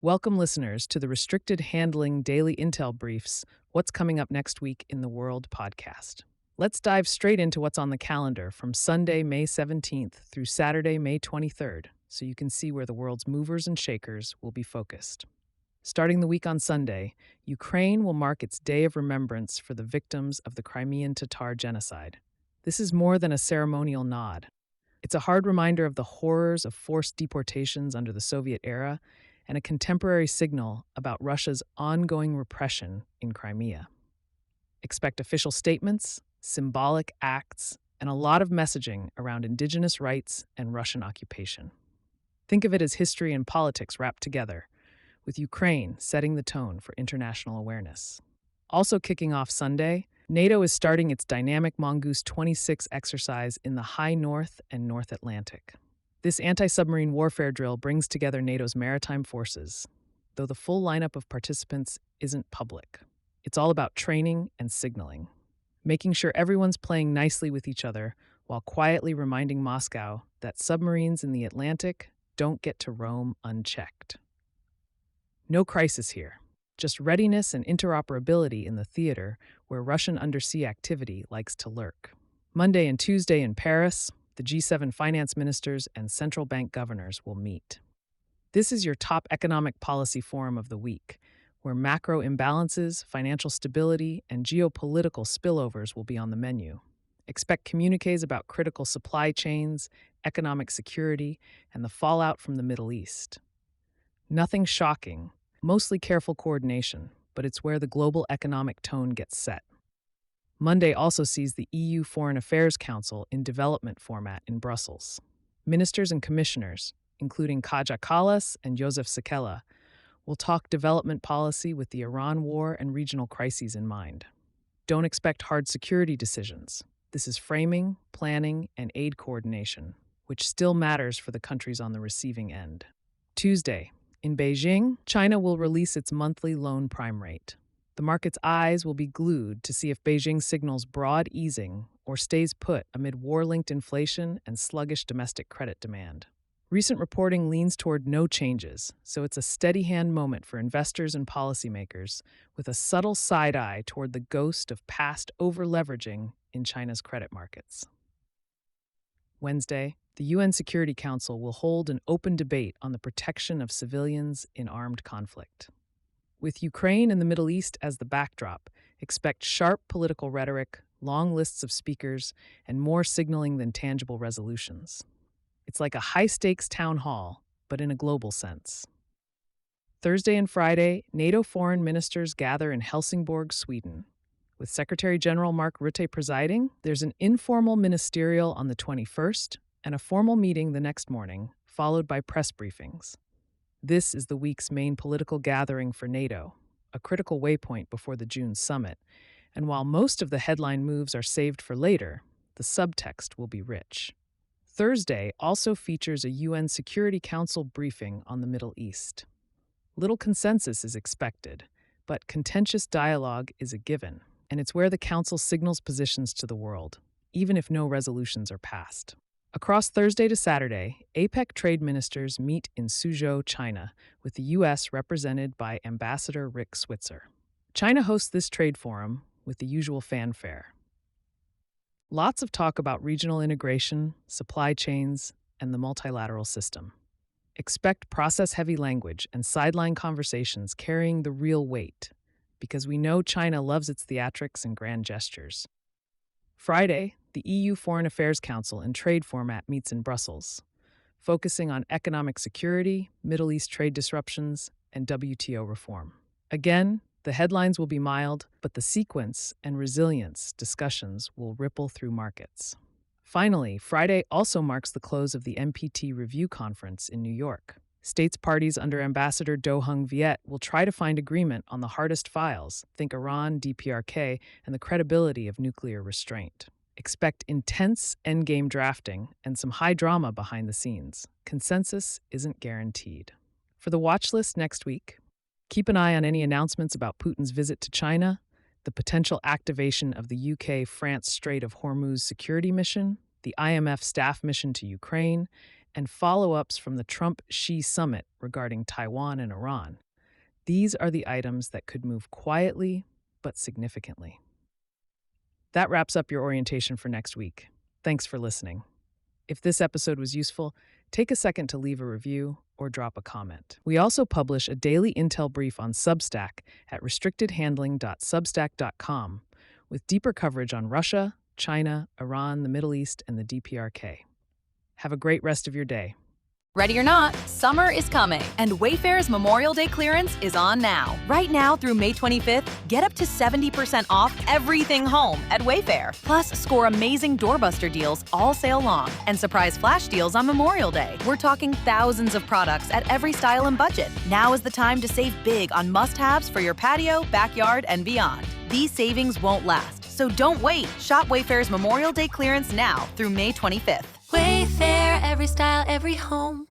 Welcome, listeners, to the Restricted Handling Daily Intel Briefs, What's Coming Up Next Week in the World podcast. Let's dive straight into what's on the calendar from Sunday, May 17th through Saturday, May 23rd, so you can see where the world's movers and shakers will be focused. Starting the week on Sunday, Ukraine will mark its Day of Remembrance for the victims of the Crimean Tatar Genocide. This is more than a ceremonial nod. It's a hard reminder of the horrors of forced deportations under the Soviet era and a contemporary signal about Russia's ongoing repression in Crimea. Expect official statements, symbolic acts, and a lot of messaging around indigenous rights and Russian occupation. Think of it as history and politics wrapped together, with Ukraine setting the tone for international awareness. Also kicking off Sunday, NATO is starting its dynamic Mongoose 26 exercise in the high North and North Atlantic. This anti-submarine warfare drill brings together NATO's maritime forces, though the full lineup of participants isn't public. It's all about training and signaling, making sure everyone's playing nicely with each other while quietly reminding Moscow that submarines in the Atlantic don't get to roam unchecked. No crisis here, just readiness and interoperability in the theater where Russian undersea activity likes to lurk. Monday and Tuesday in Paris, the G7 finance ministers and central bank governors will meet. This is your top economic policy forum of the week, where macro imbalances, financial stability, and geopolitical spillovers will be on the menu. Expect communiques about critical supply chains, economic security, and the fallout from the Middle East. Nothing shocking, mostly careful coordination, but it's where the global economic tone gets set. Monday also sees the EU Foreign Affairs Council in development format in Brussels. Ministers and commissioners, including Kaja Kallas and Joseph Sikela, will talk development policy with the Iran war and regional crises in mind. Don't expect hard security decisions. This is framing, planning, and aid coordination, which still matters for the countries on the receiving end. Tuesday, in Beijing, China will release its monthly loan prime rate. The market's eyes will be glued to see if Beijing signals broad easing or stays put amid war-linked inflation and sluggish domestic credit demand. Recent reporting leans toward no changes, so it's a steady-hand moment for investors and policymakers, with a subtle side-eye toward the ghost of past over-leveraging in China's credit markets. Wednesday, the UN Security Council will hold an open debate on the protection of civilians in armed conflict. With Ukraine and the Middle East as the backdrop, expect sharp political rhetoric, long lists of speakers, and more signaling than tangible resolutions. It's like a high-stakes town hall, but in a global sense. Thursday and Friday, NATO foreign ministers gather in Helsingborg, Sweden. With Secretary General Mark Rutte presiding, there's an informal ministerial on the 21st and a formal meeting the next morning, followed by press briefings. This is the week's main political gathering for NATO, a critical waypoint before the June summit, and while most of the headline moves are saved for later, the subtext will be rich. Thursday also features a UN Security Council briefing on the Middle East. Little consensus is expected, but contentious dialogue is a given, and it's where the Council signals positions to the world, even if no resolutions are passed. Across Thursday to Saturday, APEC trade ministers meet in Suzhou, China, with the U.S. represented by Ambassador Rick Switzer. China hosts this trade forum with the usual fanfare. Lots of talk about regional integration, supply chains, and the multilateral system. Expect process-heavy language and sideline conversations carrying the real weight, because we know China loves its theatrics and grand gestures. Friday, the EU Foreign Affairs Council in trade format meets in Brussels, focusing on economic security, Middle East trade disruptions, and WTO reform. Again, the headlines will be mild, but the sequence and resilience discussions will ripple through markets. Finally, Friday also marks the close of the NPT Review Conference in New York. States parties under Ambassador Do Hung Viet will try to find agreement on the hardest files, think Iran, DPRK, and the credibility of nuclear restraint. Expect intense endgame drafting and some high drama behind the scenes. Consensus isn't guaranteed. For the watch list next week, keep an eye on any announcements about Putin's visit to China, the potential activation of the UK-France Strait of Hormuz security mission, the IMF staff mission to Ukraine, and follow-ups from the Trump-Xi summit regarding Taiwan and Iran. These are the items that could move quietly but significantly. That wraps up your orientation for next week. Thanks for listening. If this episode was useful, take a second to leave a review or drop a comment. We also publish a daily intel brief on Substack at restrictedhandling.substack.com with deeper coverage on Russia, China, Iran, the Middle East, and the DPRK. Have a great rest of your day. Ready or not, summer is coming, and Wayfair's Memorial Day clearance is on now. Right now through May 25th, get up to 70% off everything home at Wayfair. Plus, score amazing doorbuster deals all sale long and surprise flash deals on Memorial Day. We're talking thousands of products at every style and budget. Now is the time to save big on must-haves for your patio, backyard, and beyond. These savings won't last, so don't wait. Shop Wayfair's Memorial Day clearance now through May 25th. Wayfair, every style, every home.